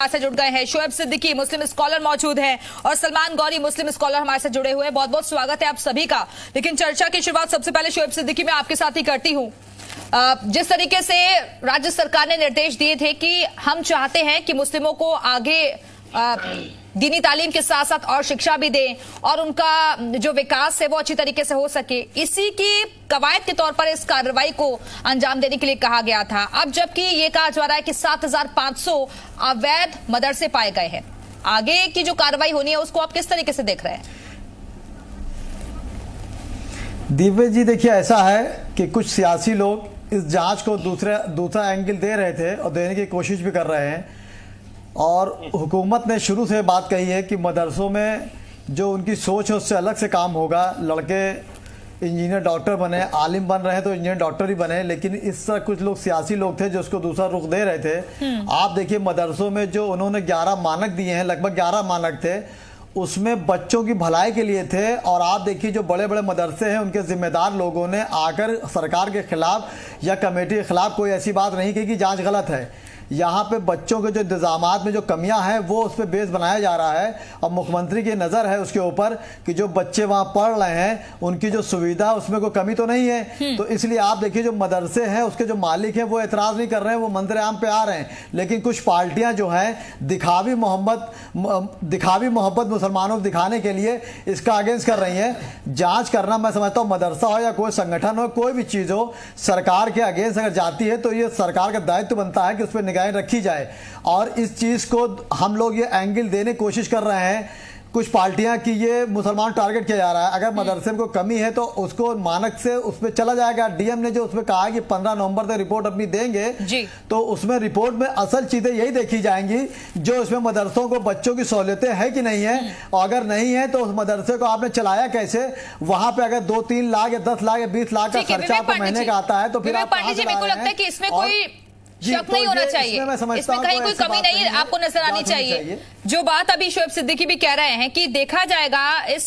से जुड़ गए हैं शोएब सिद्दीकी मुस्लिम स्कॉलर मौजूद हैं और सलमान गौरी मुस्लिम स्कॉलर हमारे साथ जुड़े हुए हैं। बहुत बहुत स्वागत है आप सभी का। लेकिन चर्चा की शुरुआत सबसे पहले शोएब सिद्दीकी मैं आपके साथ ही करती हूं। जिस तरीके से राज्य सरकार ने निर्देश दिए थे कि हम चाहते हैं कि मुस्लिमों को आगे दीनी तालीम के साथ साथ और शिक्षा भी दें और उनका जो विकास है वो अच्छी तरीके से हो सके, इसी की कवायद के तौर पर इस कार्रवाई को अंजाम देने के लिए कहा गया था। अब जबकि ये कहा जा रहा है कि 7,500 अवैध मदरसे पाए गए हैं, आगे की जो कार्रवाई होनी है उसको आप किस तरीके से देख रहे हैं? दिव्य जी, देखिए ऐसा है कि कुछ सियासी लोग इस जांच को दूसरा एंगल दे रहे थे और देने की कोशिश भी कर रहे हैं। और हुकूमत ने शुरू से बात कही है कि मदरसों में जो उनकी सोच है उससे अलग से काम होगा। लड़के इंजीनियर डॉक्टर बने, आलिम बन रहे हैं तो इंजीनियर डॉक्टर ही बने, लेकिन इस तरह कुछ लोग सियासी लोग थे जो उसको दूसरा रुख दे रहे थे। आप देखिए मदरसों में जो उन्होंने 11 मानक दिए हैं, लगभग 11 मानक थे, उसमें बच्चों की भलाई के लिए थे। और आप देखिए जो बड़े बड़े मदरसे हैं उनके जिम्मेदार लोगों ने आकर सरकार के खिलाफ या कमेटी के खिलाफ कोई ऐसी बात नहीं की कि जांच गलत है। यहाँ पे बच्चों के जो इंतजामात में जो कमियां हैं वो उस पर बेस बनाया जा रहा है। और मुख्यमंत्री की नज़र है उसके ऊपर कि जो बच्चे वहाँ पढ़ रहे हैं उनकी जो सुविधा उसमें कोई कमी तो नहीं है। तो इसलिए आप देखिए जो मदरसे हैं उसके जो मालिक हैं वो एतराज़ नहीं कर रहे हैं, वो मंदिर आम पे आ रहे हैं। लेकिन कुछ पार्टियां जो हैं दिखावी मोहब्बत मुसलमानों को दिखाने के लिए इसका अगेंस्ट कर रही हैं। जाँच करना मैं समझता हूँ मदरसा हो या कोई संगठन हो, कोई भी चीज़ हो, सरकार के अगेंस्ट अगर जाती है तो ये सरकार का दायित्व बनता है कि उस पर रखी जाए। और इस चीज को हम लोग ये एंगल देने की कोशिश कर रहे हैं कुछ पार्टियां कि ये मुसलमान टारगेट किया जा रहा है। अगर मदरसे में कोई कमी है तो उसको मानक से उसमें चला जाएगा। डीएम ने जो उसमें कहा है कि 15 नवंबर तक रिपोर्ट अपनी देंगे जी। तो उसमें रिपोर्ट में असल चीजें यही देखी जाएंगी जो इसमें मदरसों को बच्चों की सहूलियतें हैं कि नहीं है, और अगर नहीं है तो उस मदरसे को आपने चलाया कैसे। वहां पे अगर 2-3 लाख या 10 लाख या 20 लाख का खर्चा आपको महीने का आता है तो फिर आप शक नहीं होना चाहिए, इसमें कहीं कोई कमी नहीं आपको नजर आनी चाहिए। जो बात अभी शोएब सिद्दीकी भी कह रहे हैं कि देखा जाएगा इस